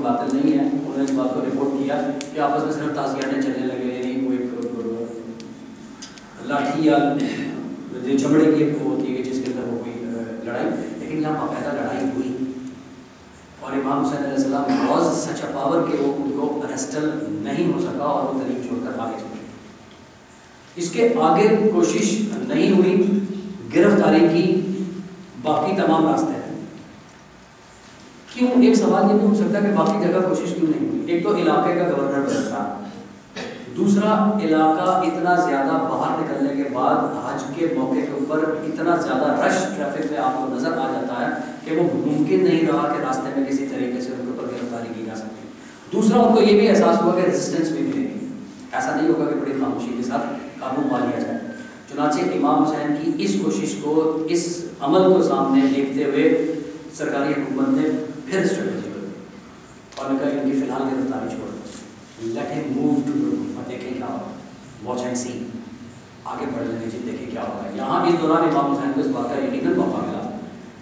قاتل نہیں ہیں. انہوں نے اس بات کو رپورٹ کیا کہ آپس میں صرف تعزیانے چلنے لگے, یعنی وہ ایک لاٹھی یا چمڑے کی ایک ہوتی ہے جس کے اندر وہ کوئی لڑائی, لیکن یہاں باقاعدہ لڑائی ہوئی. اور امام حسین علیہ السلام واز سچ اے پاور کہ وہ ان کو ارسٹل نہیں ہو سکا اور وہ تلیم چھوڑ کر آگے چلے. اس کے آگے کوشش نہیں ہوئی گرفتاری کی, باقی تمام راستے ہیں. کیوں؟ ایک سوال یہ بھی ہو سکتا ہے کہ باقی جگہ کوشش کیوں نہیں ہوئی. ایک تو علاقے کا گورنر بدل تھا, دوسرا علاقہ اتنا زیادہ باہر نکلنے کے بعد حج کے موقع کے اوپر اتنا زیادہ رش ٹریفک میں آپ کو نظر آ جاتا ہے کہ وہ ممکن نہیں رہا کہ راستے میں کسی طریقے سے ان کے اوپر گرفتاری کی جا سکتی. دوسرا ان کو یہ بھی احساس ہوا کہ ریزسٹنس بھی ملے گی, ایسا نہیں ہوگا کہ بڑی خاموشی کے ساتھ قابو پا لیا جائے. چنانچہ امام حسین کی اس کوشش کو, اس عمل کو سامنے دیکھتے ہوئے سرکاری حکومت نے پھر اسٹریٹجی بنائی اور نے کہا ان کی فی الحال گرفتاری چھوڑ دو, لیٹ ہم موو ٹو دیکھیں کیا ہوگا, واچ اینڈ سی, آگے بڑھ لیں جی دیکھیں کیا ہوگا. یہاں اس دوران امام حسین کو اس بات کا یقیناً موقع ملا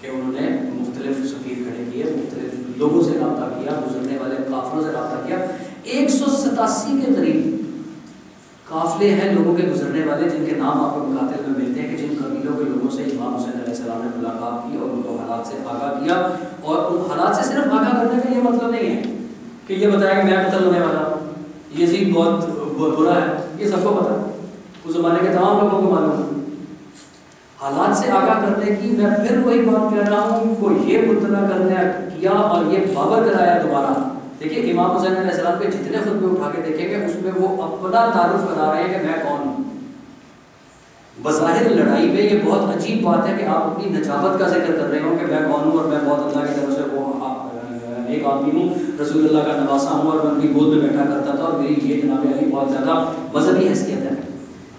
کہ انہوں نے مختلف سفیر کھڑے کیے, مختلف لوگوں سے رابطہ کیا, گزرنے والے قافلوں سے رابطہ کیا. 187 کے قریب قافلے ہیں لوگوں کے گزرنے والے جن کے نام آپ کو مقاتل میں ملتے ہیں کہ جن قبیلوں کے لوگوں سے امام حسین علیہ السلام نے ملاقات کی اور ان کو حالات سے آگاہ کیا. اور ان حالات سے صرف آگاہ کرنے کا یہ مطلب نہیں ہے کہ یہ بتایا کہ میں قتل ہونے والا ہوں, یزید بہت برا ہے, یہ سب کو پتا, اس زمانے کے تمام لوگوں کو معلوم ہے. حالات سے آگاہ کرنے کی میں پھر وہی بات کہہ رہا ہوں کہ کو یہ مطلع کرنے کیا اور یہ باور کرایا دوبارہ. دیکھیے امام حسین علیہ السلام کے جتنے خطبے اٹھا کے دیکھیں گے اس میں وہ اپنا تعارف کرا رہے ہیں کہ میں کون ہوں. بظاہر لڑائی میں یہ بہت عجیب بات ہے کہ آپ اپنی نجابت کا ذکر کر رہے ہوں کہ میں کون ہوں اور میں بہت اللہ کی طرف سے وہ ایک آدمی ہوں, رسول اللہ کا نواسا ہوں اور میں ان کی گود میں بیٹھا کرتا تھا اور میری یہ جناب علی بہت زیادہ مذہبی حیثیت ہے.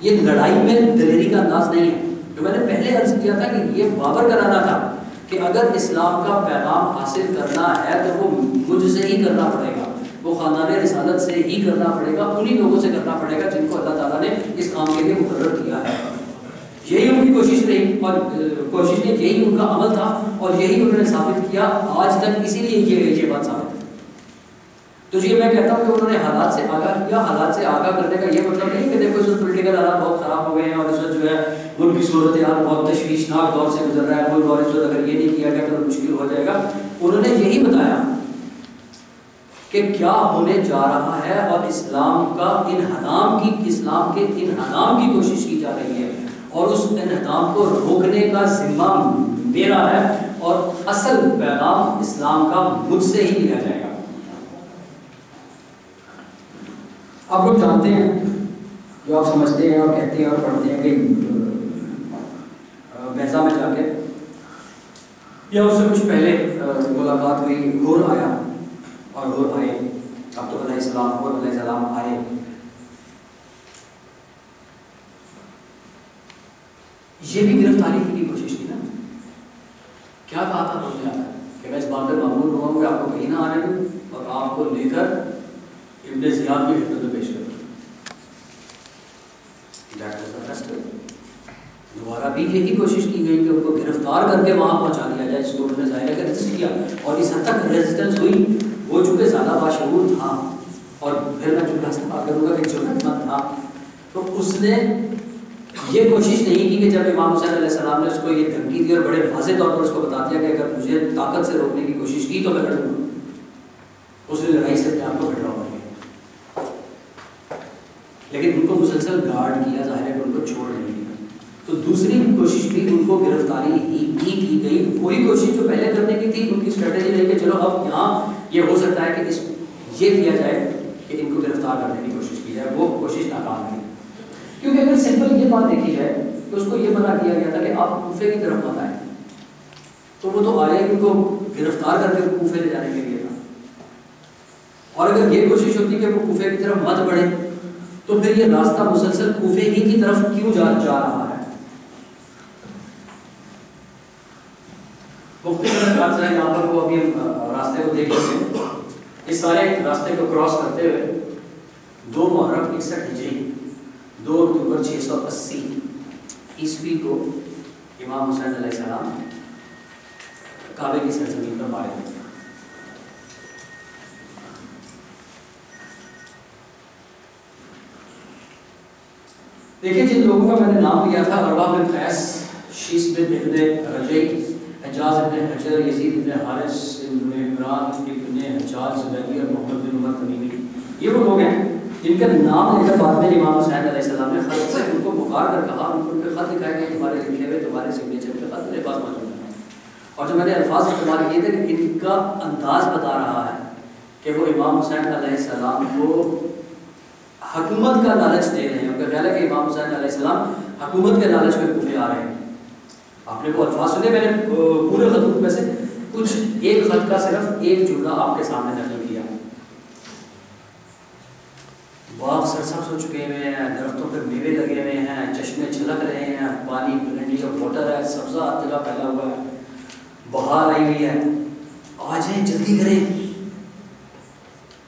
یہ لڑائی میں دلیری کا انداز نہیں ہے. جو میں نے پہلے عرض کیا تھا کہ یہ باور کرانا تھا کہ اگر اسلام کا پیغام حاصل کرنا ہے تو وہ مجھ سے ہی کرنا پڑے گا, وہ خاندان رسالت سے ہی کرنا پڑے گا, انہی لوگوں سے کرنا پڑے گا جن کو اللہ تعالیٰ نے اس کام کے لیے مقرر کیا ہے. یہی ان کی کوشش رہی اور کوشش نے یہی ان کا عمل تھا اور یہی انہوں نے ثابت کیا آج تک, اسی لیے یہ بات ثابت ہے. تو یہ میں کہتا ہوں کہ انہوں نے حالات سے آگاہ کیا. حالات سے آگاہ کرنے کا یہ مطلب نہیں کہ دیکھو اس وقت پولیٹیکل حالات بہت خراب ہو گئے ہیں اور اس وقت جو ہے ملک کی صورتحال بہت تشویشناک دور سے گزر رہا ہے ملک, اور اس وقت اگر یہ نہیں کیا گیا تو مشکل ہو جائے گا. انہوں نے یہی بتایا کہ کیا ہونے جا رہا ہے اور اسلام کے انہدام کی کوشش کی جا رہی ہے اور اس انہدام کو روکنے کا ذمہ میرا ہے اور اصل پیغام اسلام کا مجھ سے ہی لیا جائے گا. آپ لوگ جانتے ہیں, جو آپ سمجھتے ہیں اور کہتے ہیں اور پڑھتے ہیں کہ بیضا میں جا کے یا اس سے کچھ پہلے ملاقات ہوئی, غور آیا اور غور آئے, اب تو علیہ السلام آئے. یہ بھی گرفتاری کی کوشش کی نا. کیا کہا تھا انہوں نے آ کر کہ میں اس بات پہ معمول ہوا ہوں کہ آپ کو کہیں نہ آنے دوں اور آپ کو لے کر ابن زیاد کی خدمت میں پیش کروں. دوبارہ بھی یہی کوشش کی گئی کہ ان کو گرفتار کر کے وہاں پہنچا دیا جائے جس کو انہوں نے ظاہر ہے ریزسٹ کیا اور اس حد تک ریزسٹنس ہوئی. وہ چونکہ زیادہ باشعور تھا اور پھر میں چونکہ استعمال کروں گا کہ ضرورت مند تھا, تو اس نے یہ کوشش نہیں کی کہ جب امام حسین علیہ السلام نے اس کو یہ دھمکی دی اور بڑے واضح طور پر اس کو بتا دیا کہ اگر مجھے طاقت سے روکنے کی کوشش کی تو میں لڑوں گا, اس نے لڑائی سے اپنے آپ کو ڈراوا کیا. لیکن ان کو مسلسل گارڈ کیا, ظاہر ہے کہ ان کو چھوڑ نہیں دیا. تو دوسری کوشش بھی ان کو گرفتاری ہی کی گئی. وہی کوشش جو پہلے کرنے کی تھی, ان کی اسٹریٹجی رہی کہ چلو اب یہاں یہ ہو سکتا ہے کہ یہ کیا جائے کہ ان کو گرفتار کرنے کی کوشش کی جائے. وہ کوشش ناکام ہوئی کیونکہ اگر سمپل یہ بات دیکھی جائے تو اس کو یہ منع کیا گیا تھا کہ آپ کوفے کی طرف مت آئیں. تو وہ تو آئے ان کو گرفتار کر کے کوفے لے جانے کے لیے تھا. اور اگر یہ کوشش ہوتی کہ وہ کوفے کی طرف مت بڑھیں تو پھر یہ راستہ مسلسل کوفے ہی کی طرف کیوں جا رہا ہے. یہاں پر وہ ابھی راستے کو دیکھ لیتے ہیں. اس سارے راستے کو کراس کرتے ہوئے 2 محرم 61 ہجری 2 اکتوبر 680 عیسوی کو امام حسین علیہ السلام کعبے کی سرزمین پر مارے گئے. دیکھیں جن لوگوں کا میں نے نام لیا تھا، ارواح بن قیس، شیس بن ابن رجعی، حجاز ابن حجر، یزید ابن حارث، ابن عمران ابن حجاج زبیدی اور محمد بن عمر تمیمی، یہ وہ لوگ ہیں جن کا نام لے کر بعد میں امام حسین علیہ السلام نے خط سے ان کو پکار کر کہا، ان پہ خط دکھائے گئے تمہارے لکھے ہوئے، تمہارے سگنیچر پہ خط میرے پاس موجود ہے، اور جو میں نے الفاظ استعمال کیے تھے کہ ان کا انداز بتا رہا ہے کہ وہ امام حسین علیہ السلام کو حکومت کا لالچ دے رہے ہیں. ان کا خیال ہے کہ امام حسین علیہ السلام حکومت کے لالچ میں کوفے آ رہے ہیں. آپ نے وہ الفاظ سنے، میں نے پورے خطوط میں سے کچھ ایک خط کا صرف ایک جملہ آپ کے سامنے نقل کیا. باغ سرسبز ہو چکے ہوئے ہیں، درختوں پہ میوے لگے ہوئے ہیں، چشمے چھلک رہے ہیں، پانی پلنڈی کا واٹر ہے، سبزہ ہر جگہ پھیلا ہوا ہے، بہار آئی ہوئی ہے، آ جائیں جلدی کریں،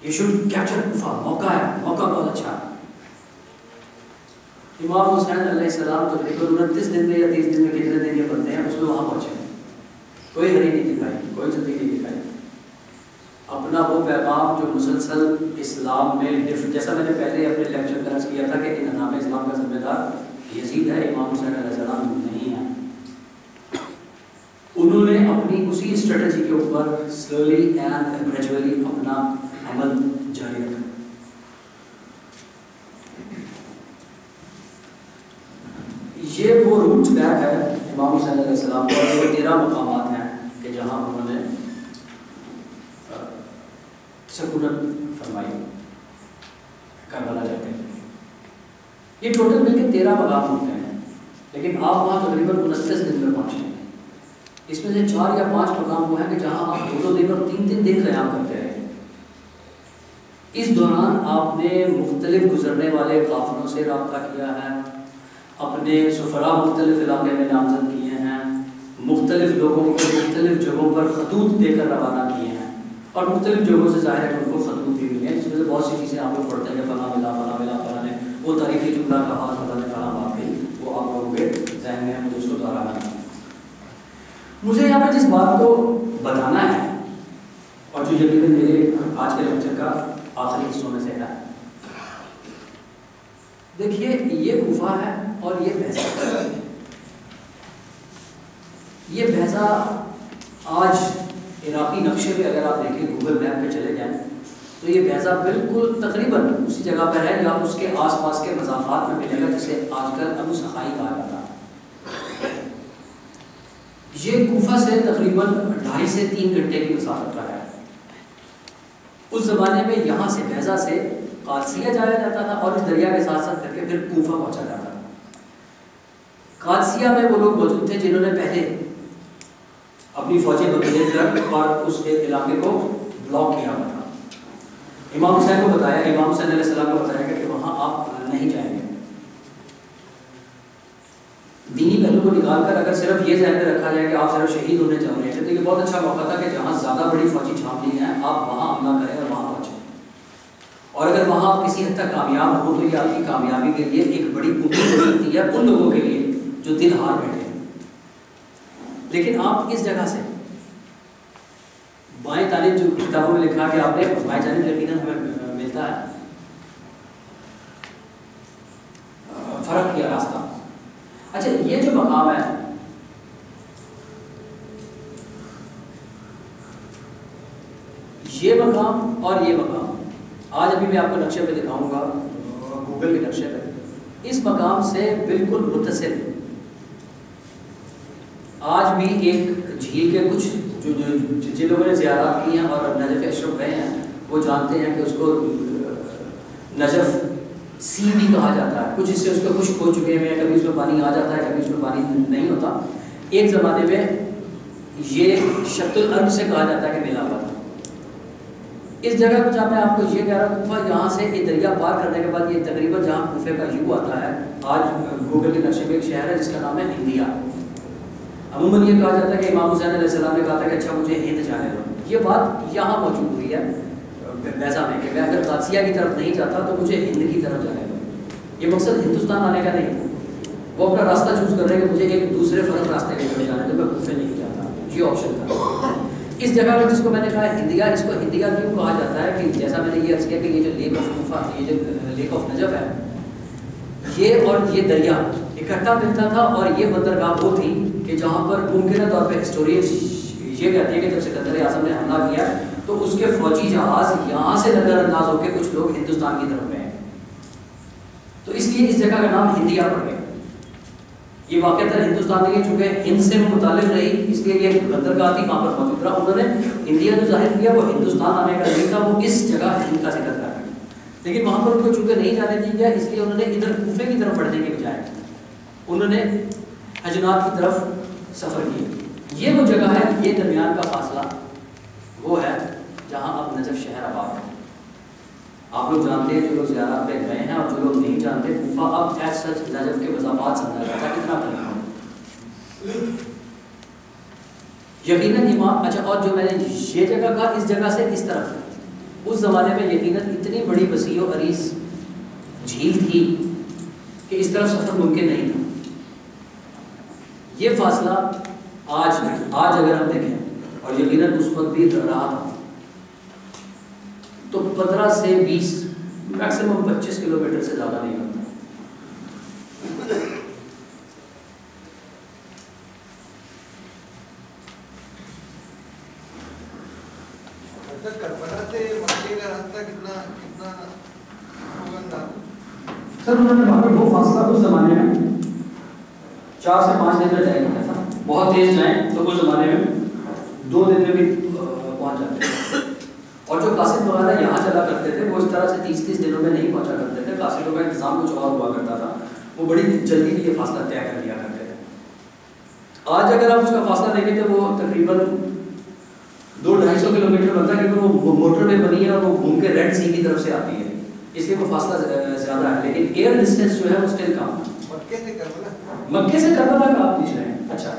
یہ شوڈ کیپچر کوفہ، موقع ہے، موقع بہت اچھا ہے. امام حسین علیہ السلام تقریباً 29 دن میں یا 30 دن میں کتنے دن یہ بنتے ہیں اس میں وہاں پہنچے. کوئی ہری نہیں دکھائی، کوئی جلدی نہیں دکھائی. اپنا وہ پیغام جو مسلسل اسلام میں جیسا میں نے پہلے اپنے لیکچر میں عرض کیا تھا کہ ان نام اسلام کا ذمہ دار یزید ہے، امام حسین علیہ السلام نہیں ہے. انہوں نے اپنی اسی اسٹریٹجی کے اوپر سلولی اینڈ گریجولی اپنا عمل جاری رکھا. یہ وہ روٹ میپ ہے امام حسین علیہ السلام کا. وہ 13 مقامات ہیں کہ جہاں انہوں نے سکونت فرمائی کربلا جاتے ہیں. یہ ٹوٹل مل کے 13 مقام ہوتے ہیں، لیکن آپ وہاں تقریباً 29 دن میں پہنچے ہیں. اس میں سے 4 یا 5 مقام وہ ہیں کہ جہاں آپ 2 دن اور 3 دن قیام کرتے رہے. اس دوران آپ نے مختلف گزرنے والے قافلوں سے رابطہ کیا ہے، اپنے سفراء مختلف علاقے میں نامزد کیے ہیں، مختلف لوگوں کو مختلف جگہوں پر خطوط دے کر روانہ کیے ہیں، اور مختلف جگہوں سے ظاہر ہے کہ ان کو خطوط بھی ملے ہیں، جس میں سے بہت سی چیزیں آپ لوگ پڑھتے ہیں کہ فلاں ملا فلاں ملا فلاں نے وہ تاریخی جملہ کہا، فلاں نے فلاں بات کہی، وہ آپ لوگوں کے ذہن میں ہے، مجھے اس کو دہرانا ہے. مجھے یہاں پہ جس بات کو بتانا ہے اور جو یقیناً میرے آج کے لیکچر کا آخری حصوں میں سے ہے، دیکھیے یہ کوفہ ہے اور یہ بحثہ. یہ بحثہ آج عراقی نقشے پہ اگر آپ دیکھیں، گوگل میپ پہ چلے جائیں تو یہ بحثہ بالکل تقریباً اسی جگہ پر ہے یا اس کے آس پاس کے مضافات میں ملے گا، جسے آج کل ابو سخائی کہا جاتا ہے. یہ کوفہ سے تقریباً 2.5 سے 3 گھنٹے کی مسافت پر ہے. اس زمانے میں یہاں سے بحثہ سے قادسیہ جایا جاتا تھا اور اس دریا کے ساتھ ساتھ کر کے پھر کوفہ پہنچا جاتا تھا. قادسیہ میں وہ لوگ موجود تھے جنہوں نے پہلے اپنی فوجی بقیت کر اور اس علاقے کو بلاک کیا ہوا تھا. امام حسین کو بتایا، امام حسین علیہ السلام کو بتایا گیا کہ وہاں آپ نہیں جائیں گے. دینی پہلو کو نکال کر اگر صرف یہ ذہن میں رکھا جائے کہ آپ صرف شہید ہونے چاہ رہے تھے تو یہ بہت اچھا موقع تھا کہ جہاں زیادہ بڑی فوجی چھاپنی ہے آپ وہاں حملہ کریں اور وہاں پہنچیں. اور اگر وہاں آپ کسی حد تک کامیاب ہو تو یہ آپ کی کامیابی کے لیے ایک بڑی امید ہو سکتی ہے ان لوگوں کے لیے جو دل ہار بیٹھے ہیں. لیکن آپ اس جگہ سے بائیں جانب، جو کتابوں میں لکھا کہ آپ نے بائیں جانب یقیناً ہمیں ملتا ہے فرق کیا راستہ. اچھا یہ جو مقام ہے یہ مقام اور یہ مقام آج ابھی میں آپ کو نقشے پہ دکھاؤں گا، گوگل کے نقشے پہ، اس مقام سے بالکل متصل آج بھی ایک جھیل کے کچھ جن لوگوں نے زیارات کی ہیں اور نجف اشرف گئے ہیں وہ جانتے ہیں کہ اس کو نجف سی بھی کہا جاتا ہے. کچھ حصے اس کے خشک ہو چکے ہیں، کبھی اس میں پانی آ جاتا ہے، کبھی اس میں پانی نہیں ہوتا. ایک زمانے میں یہ شط الارض سے کہا جاتا ہے کہ ملا ہوا تھا. اس جگہ کو جہاں میں آپ کو یہ کہہ رہا ہوں کوفہ، یہاں سے یہ دریا پار کرنے کے بعد یہ تقریباً جہاں کوفے کا یو آتا ہے، آج گوگل کے نقشے میں ایک شہر ہے جس کا نام ہے ہندیا. عموماً یہ کہا جاتا ہے کہ امام حسین علیہ السلام نے کہا تھا کہ اچھا مجھے ہند جانے دو. یہ بات یہاں موجود ہوئی ہے بیضا میں کہ میں اگر قادسیہ کی طرف نہیں جاتا تو مجھے ہند کی طرف جانے دو. یہ مقصد ہندوستان آنے کا نہیں، وہ اپنا راستہ چوز کر رہے ہیں کہ مجھے ایک دوسرے فرق راستے کی طرف جانے دو، میں کوفے نہیں جاتا. یہ آپشن تھا. اس جگہ پر جس کو میں نے کہا ہندیا، اس کو ہندیا کیوں کہا جاتا ہے کہ جیسا میں نے یہ عرض کیا کہ یہ جو لیک آف کوفہ، یہ جو لیک آف نجف ہے، یہ اور یہ دریا اکٹھا ملتا تھا، اور یہ بندرگاہ وہ تھی کہ جہاں پر ممکنہ طور پہ ہسٹورین یہ کہتے ہیں کہ جب سکندر اعظم نے حملہ کیا تو اس کے فوجی جہاز یہاں سے نظر انداز ہو کے کچھ لوگ ہندوستان کی طرف گئے، تو اس لیے اس جگہ کا نام ہندیا پڑ گیا۔ یہ واقعہ ہندوستان میں چونکہ ہند سے متعلق رہی، اس لیے یہ بندرگاہ تھی وہاں پر موجود رہا۔ انہوں نے انڈیا جو ظاہر کیا وہ ہندوستان آنے کا نہیں تھا، وہ اس جگہ ہند کا ذکر کر رہا ہے، لیکن وہاں پر ان کو چونکہ نہیں جانے دیا گیا، اس لیے انہوں نے ادھر کوفے کی طرف بڑھنے کے بجائے انہوں نے حجنات کی طرف سفر کیا۔ یہ وہ جگہ ہے، یہ درمیان کا فاصلہ وہ ہے جہاں اب نجف شہر آباد ہے۔ آپ لوگ جانتے ہیں، جو لوگ زیارت پہ گئے ہیں، اور جو لوگ نہیں جانتے، کوفہ اب ایز سچ نجف کے مضافات سمجھا جاتا ہے، کتنا قریب ہے یقیناً امام۔ اچھا، اور جو میں نے یہ جگہ کہا، اس جگہ سے اس طرف اس زمانے میں یقیناً اتنی بڑی وسیع و عریض جھیل تھی کہ اس طرف سفر ممکن نہیں تھا۔ یہ فاصلہ آج اگر ہم دیکھیں، اور یقیناً اس وقت بھی رہا تھا، تو 15 سے 20 میکسیمم 25 کلومیٹر سے زیادہ نہیں بنتا۔ سر انہوں نے وہاں پر وہ فاصلہ اس زمانے میں 4 سے 5 دن میں طے کیا تھا، بہت تیز جائیں تو اس زمانے میں 2 دن میں بھی پہنچ جاتے تھے، اور جو قاصد وغیرہ یہاں چلا کرتے تھے وہ اس طرح سے 30 دنوں میں نہیں پہنچا کرتے تھے۔ قاصدوں کا انتظام کچھ اور ہوا کرتا تھا، وہ بڑی جلدی بھی یہ فاصلہ طے کر لیا کرتے تھے۔ آج اگر آپ اس کا فاصلہ دیکھیں تو وہ تقریباً 200-250 کلومیٹر بنتا ہے، کیونکہ وہ موٹر وے بنی ہے اور وہ گھوم کے ریڈ سی کی طرف سے آتی ہے، اس لیے وہ فاصلہ زیادہ ہے، لیکن ایئر ڈسٹینس جو ہے وہ اسٹل کم ہے۔ مکے سے کربلا کا آپ پوچھ رہے ہیں؟ اچھا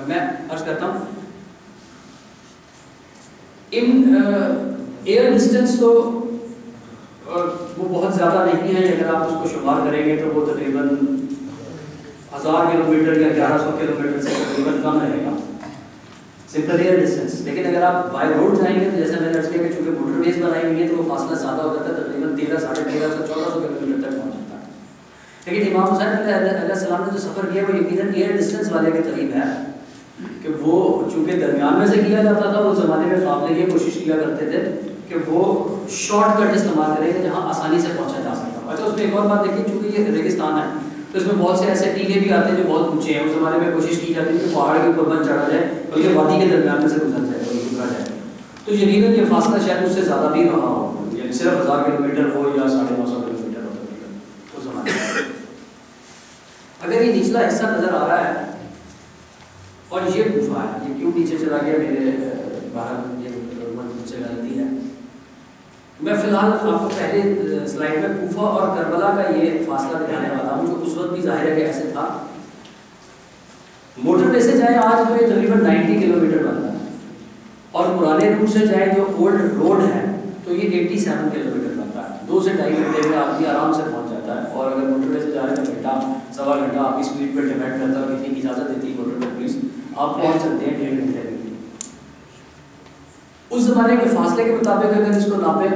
میں عرض کرتا ہوں، ان ایئر ڈسٹینس تو وہ بہت زیادہ نہیں ہے، اگر آپ اس کو شمار کریں گے تو وہ تقریباً 1000 کلومیٹر یا 1100 کلومیٹر سے تقریباً کم رہے گا سمپل ایئر ڈسٹینس۔ لیکن اگر آپ بائی روڈ جائیں گے تو جیسے میں نے عرض کیا کہ چونکہ موٹر ویز بنائی ہوئی ہے تو وہ فاصلہ زیادہ ہو جاتا ہے، تقریباً 1300-1350 1400 کلومیٹر تک پہنچ جاتا ہے۔ لیکن امام حسین علیہ السلام نے جو سفر کیا وہ یقیناً ایئر ڈسٹینس والے کے قریب ہے، کہ وہ چونکہ درمیان میں سے کیا جاتا تھا، اس زمانے میں قابل یہ کوشش کیا کرتے تھے کہ وہ شارٹ کٹ استعمال کریں گے جہاں آسانی سے پہنچا جا سکتا۔ اچھا، اس میں ایک اور بات دیکھیے، چونکہ یہ ریگستان ہے تو اس میں بہت سے ایسے ٹیلے بھی آتے ہیں جو بہت اونچے ہیں۔ اس زمانے میں کوشش کی جاتی ہے کہ پہاڑ کے اوپر بند چڑھا جائے بلکہ وادی کے درمیان میں سے گزر جائے، تو یقیناً یہ فاصلہ شاید اس سے زیادہ بھی رہا ہو، یعنی صرف 1000 کلومیٹر ہو یا 950 کلومیٹر ہو تقریباً اس زمانے میں۔ اگر یہ نچلا حصہ نظر آ رہا ہے اور یہ کوفہ ہے، یہ کیوں نیچے چلا گیا میرے باہر یہ مجھ سے غلطی ہے۔ میں فی الحال آپ کو پہلے سلائڈ میں کوفہ اور کربلا کا یہ فاصلہ دکھانے والا ہوں، جو اس وقت بھی ظاہر ہے کہ ایسے تھا۔ موٹر وے سے جائیں آج تو یہ تقریباً 90 کلومیٹر بنتا ہے، اور پرانے روٹ سے جائیں جو اولڈ روڈ ہے تو یہ 87 کلومیٹر بنتا ہے۔ 2 سے 2.5 گھنٹے میں آدمی آرام سے پہنچ جاتا ہے، اور اگر موٹر وے سے جا رہے ہیں تو گھنٹہ سوا گھنٹہ آپ کی اسپیڈ پہ ڈیپینڈ کرتا ہے، کتنی اجازت دیتی ہے موٹر وے پولیس، آپ پہنچ سکتے ہیں 1.5 گھنٹے میں۔ اس زمانے کے فاصلے کے مطابق اگر اس کو ناپیں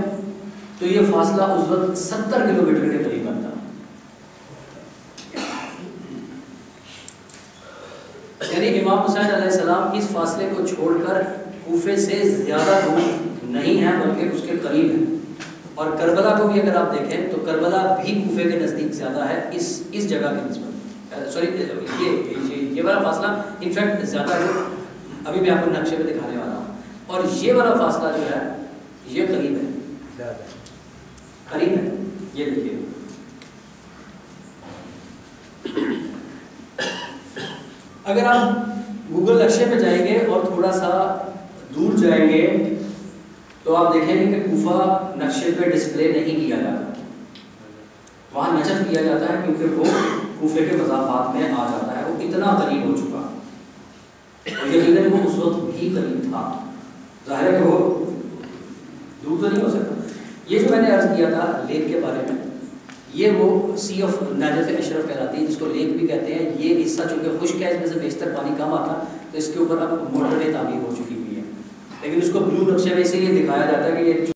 تو یہ فاصلہ اس وقت 70 کلومیٹر کے قریب بنتا، یعنی امام حسین علیہ السلام اس فاصلے کو چھوڑ کر کوفے سے زیادہ دور نہیں ہے بلکہ اس کے قریب ہے۔ اور کربلا کو بھی اگر آپ دیکھیں تو کربلا بھی کوفے کے نزدیک زیادہ ہے اس جگہ کے نسبت، سوری یہ والا فاصلہ انفیکٹ زیادہ ہے، ابھی میں آپ کو نقشے پہ دکھانے والا ہوں، اور یہ والا فاصلہ جو ہے یہ قریب ہے، قریب ہے، یہ دیکھیے۔ اگر آپ گوگل نقشے پہ جائیں گے اور تھوڑا سا دور جائیں گے تو آپ دیکھیں گے کہ کوفہ نقشے پہ ڈسپلے نہیں کیا جاتا، وہاں نجف کیا جاتا ہے کیونکہ وہ کوفے کے مضافات میں آ جاتا ہے، وہ اتنا قریب ہو چکا، اور یقیناً وہ اس وقت بھی قریب تھا، ظاہر ہے کہ وہ دور تو نہیں ہو سکتا۔ یہ جو میں نے عرض کیا تھا لیک کے بارے میں، یہ وہ سی آف نجف اشرف کہلاتی ہے، جس کو لیک بھی کہتے ہیں۔ یہ حصہ چونکہ خشک ہے، اس میں سے بیشتر پانی کم آتا، تو اس کے اوپر اب موٹر وے تعمیر ہو چکی ہوئی ہے، لیکن اس کو بلو نقشے میں اسی لیے دکھایا جاتا ہے کہ یہ